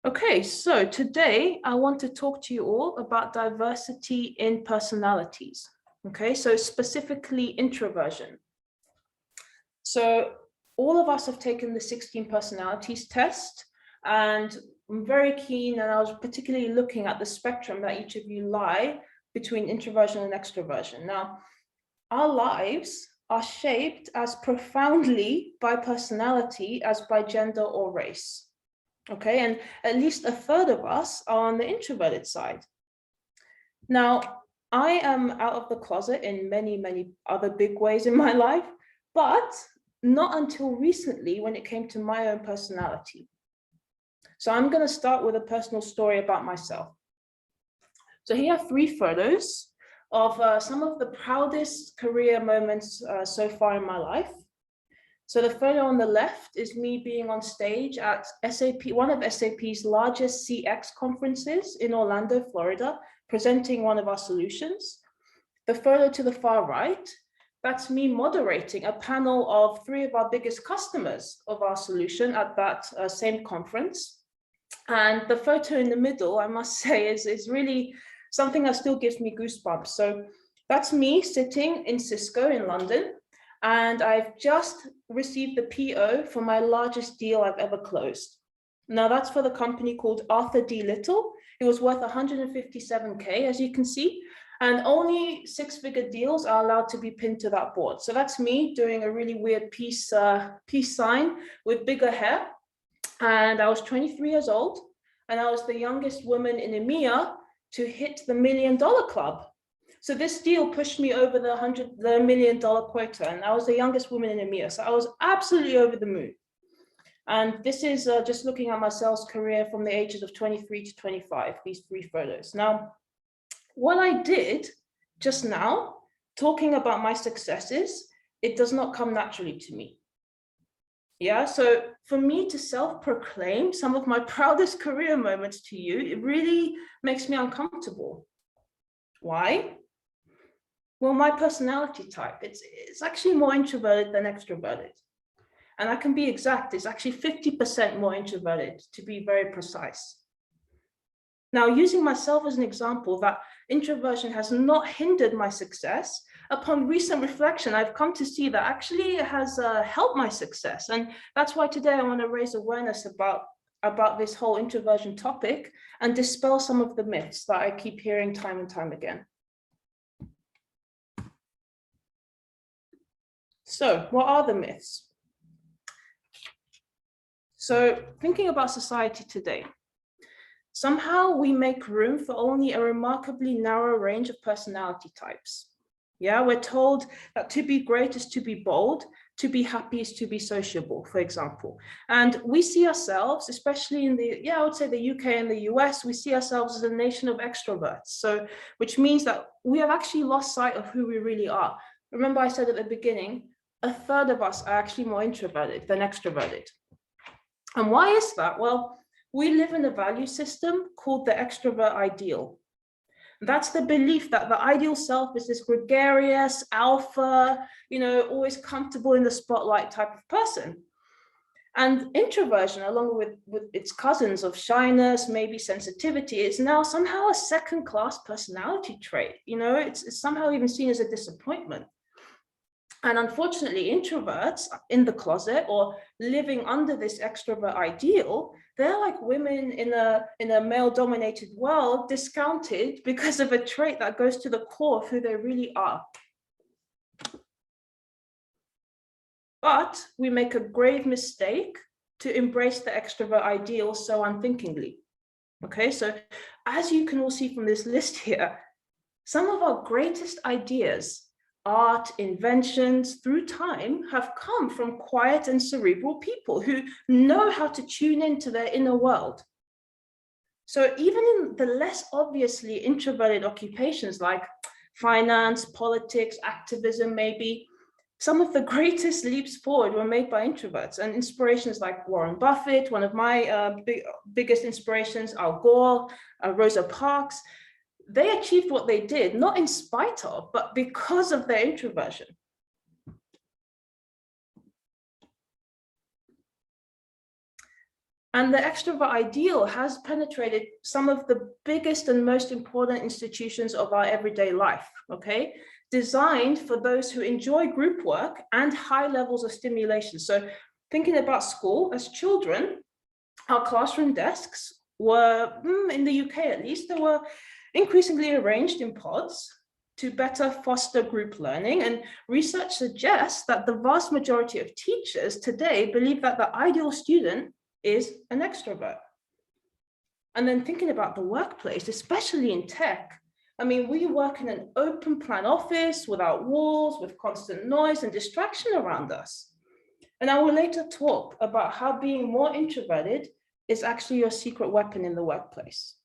Okay, so today I want to talk to you all about diversity in personalities. Okay, so specifically introversion. So all of us have taken the 16 personalities test, and I'm very keen, and I was particularly looking at the spectrum that each of you lie between introversion and extroversion. Now, our lives are shaped as profoundly by personality as by gender or race. Okay, and at least a third of us are on the introverted side. Now, I am out of the closet in many other big ways in my life, but not until recently when it came to my own personality. So I'm going to start with a personal story about myself. So here are 3 photos of some of the proudest career moments so far in my life. So the photo on the left is me being on stage at SAP, one of SAP's largest CX conferences in Orlando, Florida, presenting one of our solutions. The photo to the far right, that's me moderating a panel of 3 of our biggest customers of our solution at that same conference. And the photo in the middle, I must say, is really something that still gives me goosebumps. So that's me sitting in Cisco in London. And I've just received the PO for my largest deal I've ever closed. Now that's for the company called Arthur D. Little. It was worth 157K, as you can see, and only 6-figure deals are allowed to be pinned to that board. So that's me doing a really weird peace sign with bigger hair. And I was 23 years old, and I was the youngest woman in EMEA to hit the $1 million club. So this deal pushed me over the $100 million quota, and I was the youngest woman in EMEA. So I was absolutely over the moon. And this is just looking at my sales career from the ages of 23 to 25, these 3 photos. Now, what I did just now, talking about my successes, it does not come naturally to me. Yeah, so for me to self-proclaim some of my proudest career moments to you, it really makes me uncomfortable. Why? Well, my personality type, it's actually more introverted than extroverted. And I can be exact, it's actually 50% more introverted, to be very precise. Now, using myself as an example, that introversion has not hindered my success. Upon recent reflection, I've come to see that actually it has helped my success. And that's why today I want to raise awareness about this whole introversion topic and dispel some of the myths that I keep hearing time and time again. So what are the myths? So thinking about society today, somehow we make room for only a remarkably narrow range of personality types. Yeah, we're told that to be great is to be bold, to be happy is to be sociable, for example. And we see ourselves, especially in I would say the UK and the US, we see ourselves as a nation of extroverts. So, which means that we have actually lost sight of who we really are. Remember I said at the beginning, a third of us are actually more introverted than extroverted. And why is that? Well, we live in a value system called the extrovert ideal. That's the belief that the ideal self is this gregarious, alpha, always comfortable in the spotlight type of person. And introversion, along with its cousins of shyness, maybe sensitivity, is now somehow a second-class personality trait. It's somehow even seen as a disappointment. And unfortunately, introverts in the closet or living under this extrovert ideal, they're like women in a male-dominated world, discounted because of a trait that goes to the core of who they really are. But we make a grave mistake to embrace the extrovert ideal so unthinkingly. Okay, so as you can all see from this list here, some of our greatest ideas, art, inventions through time have come from quiet and cerebral people who know how to tune into their inner world. So even in the less obviously introverted occupations like finance, politics, activism, maybe, some of the greatest leaps forward were made by introverts, and inspirations like Warren Buffett, one of my biggest inspirations, Al Gore, Rosa Parks. They achieved what they did, not in spite of, but because of their introversion. And the extrovert ideal has penetrated some of the biggest and most important institutions of our everyday life, okay? Designed for those who enjoy group work and high levels of stimulation. So thinking about school, as children, our classroom desks were, in the UK at least, they were increasingly arranged in pods to better foster group learning. And research suggests that the vast majority of teachers today believe that the ideal student is an extrovert. And then thinking about the workplace, especially in tech, I mean, we work in an open plan office without walls, with constant noise and distraction around us. And I will later talk about how being more introverted is actually your secret weapon in the workplace.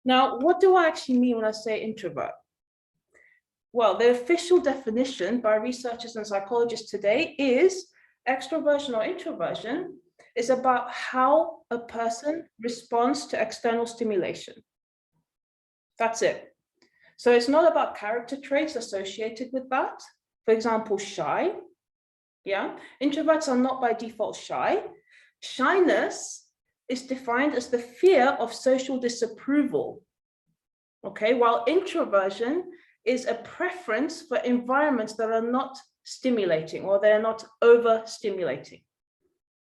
Now, what do I actually mean when I say introvert? Well, the official definition by researchers and psychologists today is extroversion or introversion is about how a person responds to external stimulation. That's it. So it's not about character traits associated with that. For example, shy. Yeah, introverts are not by default shy. Shyness is defined as the fear of social disapproval. Okay, while introversion is a preference for environments that are not stimulating or they're not overstimulating.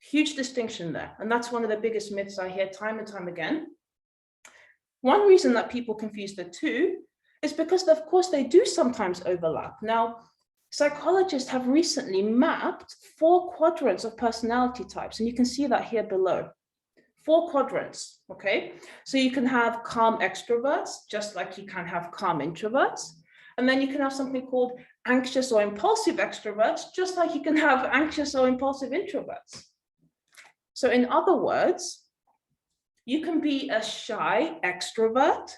Huge distinction there. And that's one of the biggest myths I hear time and time again. One reason that people confuse the two is because, of course, they do sometimes overlap. Now, psychologists have recently mapped 4 quadrants of personality types, and you can see that here below. 4 quadrants, okay? So you can have calm extroverts, just like you can have calm introverts. And then you can have something called anxious or impulsive extroverts, just like you can have anxious or impulsive introverts. So in other words, you can be a shy extrovert,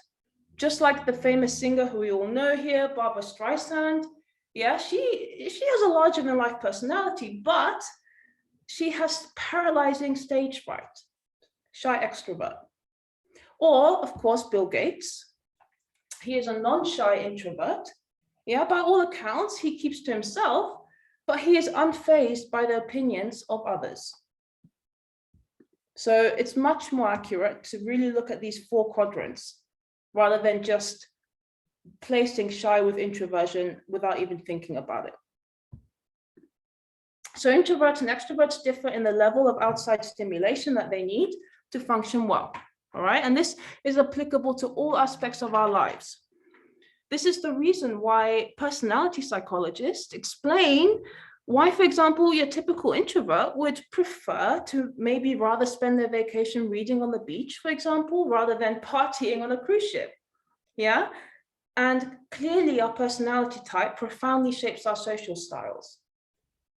just like the famous singer who we all know here, Barbra Streisand. Yeah, she has a larger than life personality, but she has paralyzing stage fright. Shy extrovert. Or, of course, Bill Gates. He is a non-shy introvert. Yeah, by all accounts, he keeps to himself, but he is unfazed by the opinions of others. So it's much more accurate to really look at these 4 quadrants rather than just placing shy with introversion without even thinking about it. So introverts and extroverts differ in the level of outside stimulation that they need to function well, all right? And this is applicable to all aspects of our lives. This is the reason why personality psychologists explain why, for example, your typical introvert would prefer to maybe rather spend their vacation reading on the beach, for example, rather than partying on a cruise ship, yeah? And clearly our personality type profoundly shapes our social styles.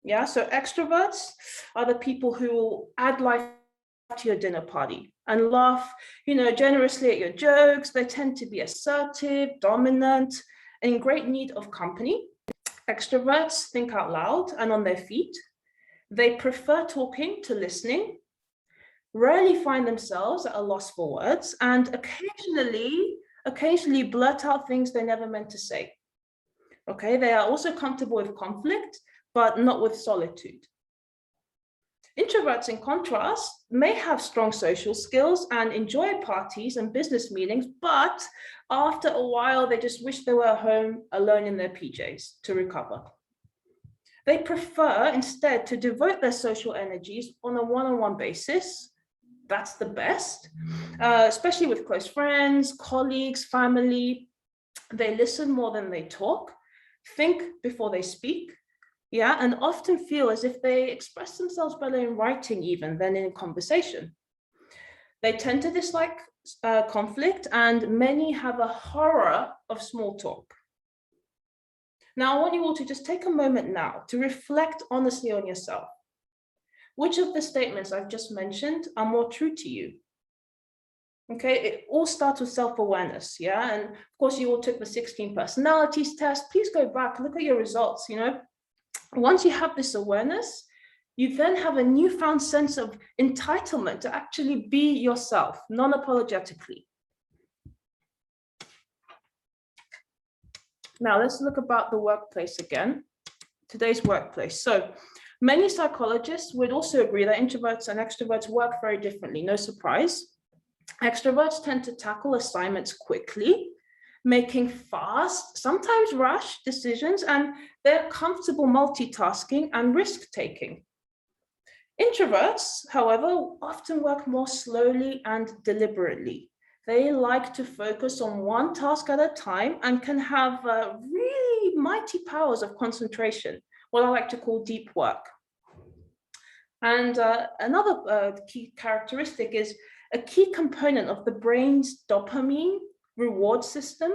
Yeah, so extroverts are the people who will add life to your dinner party and laugh, generously at your jokes. They tend to be assertive, dominant, and in great need of company. Extroverts think out loud and on their feet. They prefer talking to listening, rarely find themselves at a loss for words, and occasionally blurt out things they never meant to say. Okay, they are also comfortable with conflict, but not with solitude. Introverts, in contrast, may have strong social skills and enjoy parties and business meetings, but after a while, they just wish they were at home alone in their PJs to recover. They prefer instead to devote their social energies on a one-on-one basis. That's the best, especially with close friends, colleagues, family. They listen more than they talk, think before they speak, yeah, and often feel as if they express themselves better in writing even than in conversation. They tend to dislike conflict, and many have a horror of small talk. Now, I want you all to just take a moment now to reflect honestly on yourself. Which of the statements I've just mentioned are more true to you? Okay, it all starts with self-awareness, yeah? And of course, you all took the 16 personalities test. Please go back, look at your results, Once you have this awareness, you then have a newfound sense of entitlement to actually be yourself, non-apologetically. Now, let's look about the workplace again. today's workplace. So many psychologists would also agree that introverts and extroverts work very differently, no surprise. Extroverts tend to tackle assignments quickly, making fast, sometimes rash decisions, and they're comfortable multitasking and risk-taking. Introverts, however, often work more slowly and deliberately. They like to focus on one task at a time and can have really mighty powers of concentration, what I like to call deep work. And another key characteristic is a key component of the brain's dopamine reward system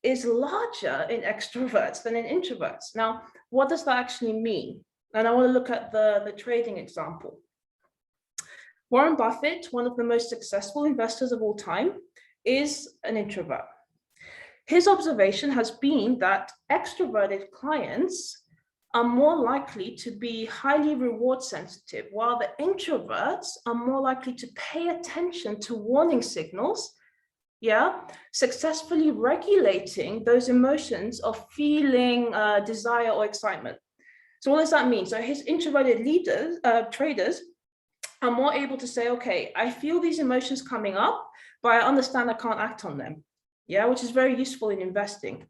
is larger in extroverts than in introverts. Now, what does that actually mean? And I want to look at the trading example. Warren Buffett, one of the most successful investors of all time, is an introvert. His observation has been that extroverted clients are more likely to be highly reward sensitive, while the introverts are more likely to pay attention to warning signals, successfully regulating those emotions of feeling desire or excitement. So what does that mean? So his introverted traders are more able to say, okay, I feel these emotions coming up, but I understand I can't act on them, which is very useful in investing.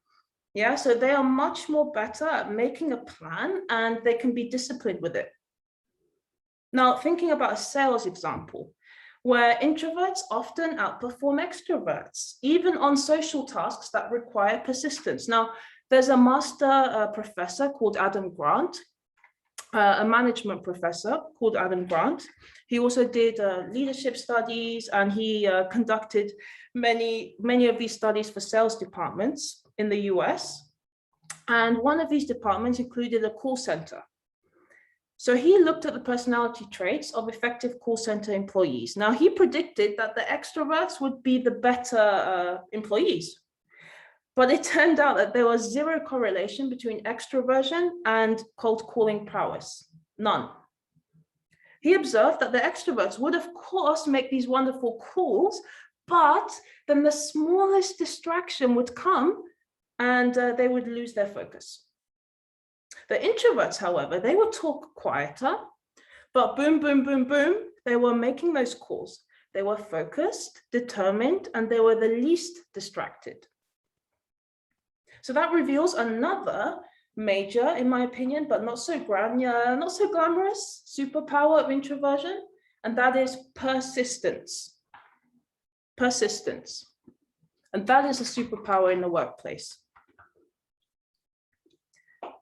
So they are much more better at making a plan and they can be disciplined with it. Now, thinking about a sales example, where introverts often outperform extroverts, even on social tasks that require persistence. Now, there's a master professor called Adam Grant, a management professor called Adam Grant. He also did leadership studies, and he conducted many of these studies for sales departments in the US. And one of these departments included a call center. So he looked at the personality traits of effective call center employees. Now, he predicted that the extroverts would be the better employees. But it turned out that there was zero correlation between extroversion and cold calling prowess, none. He observed that the extroverts would, of course, make these wonderful calls, but then the smallest distraction would come and they would lose their focus. The introverts, however, they would talk quieter, but boom, boom, boom, boom, they were making those calls. They were focused, determined, and they were the least distracted. So that reveals another major, in my opinion, but not so glamorous superpower of introversion, and that is persistence. Persistence. And that is a superpower in the workplace.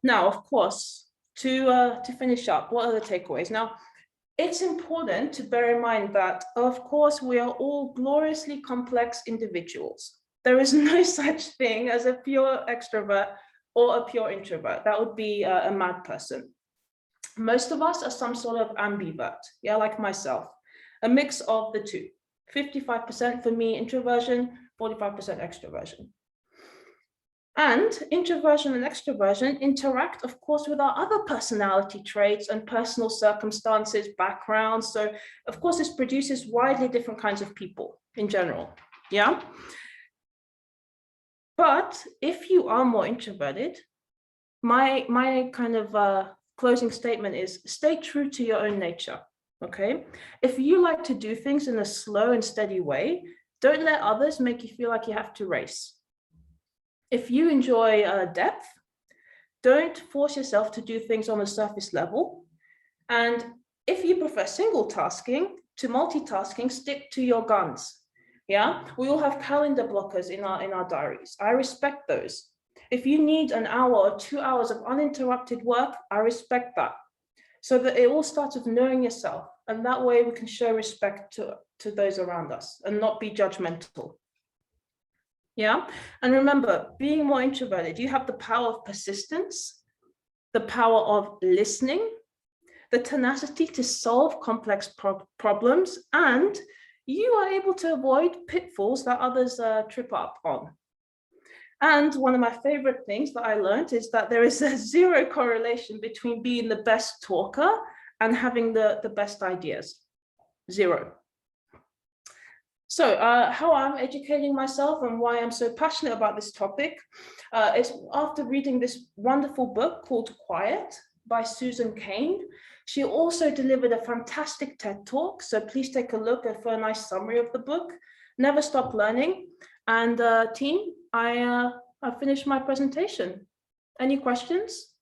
Now, of course, to finish up, what are the takeaways? Now, it's important to bear in mind that, of course, we are all gloriously complex individuals. There is no such thing as a pure extrovert or a pure introvert. That would be a mad person. Most of us are some sort of ambivert, like myself, a mix of the two. 55% for me, introversion, 45% extroversion. And introversion and extroversion interact, of course, with our other personality traits and personal circumstances, backgrounds. So, of course, this produces widely different kinds of people in general, But if you are more introverted, my kind of closing statement is stay true to your own nature, okay? If you like to do things in a slow and steady way, don't let others make you feel like you have to race. If you enjoy depth, don't force yourself to do things on a surface level. And if you prefer single tasking to multitasking, stick to your guns. We all have calendar blockers in our diaries. I respect those. If you need an hour or 2 hours of uninterrupted work, I respect that. So that it all starts with knowing yourself. And that way we can show respect to those around us and not be judgmental. And remember, being more introverted, you have the power of persistence, the power of listening, the tenacity to solve complex problems, and you are able to avoid pitfalls that others trip up on. And one of my favorite things that I learned is that there is a zero correlation between being the best talker and having the best ideas. Zero. So how I'm educating myself and why I'm so passionate about this topic is after reading this wonderful book called Quiet by Susan Cain. She also delivered a fantastic TED Talk, so please take a look for a nice summary of the book. Never Stop Learning. And team, I finished my presentation. Any questions?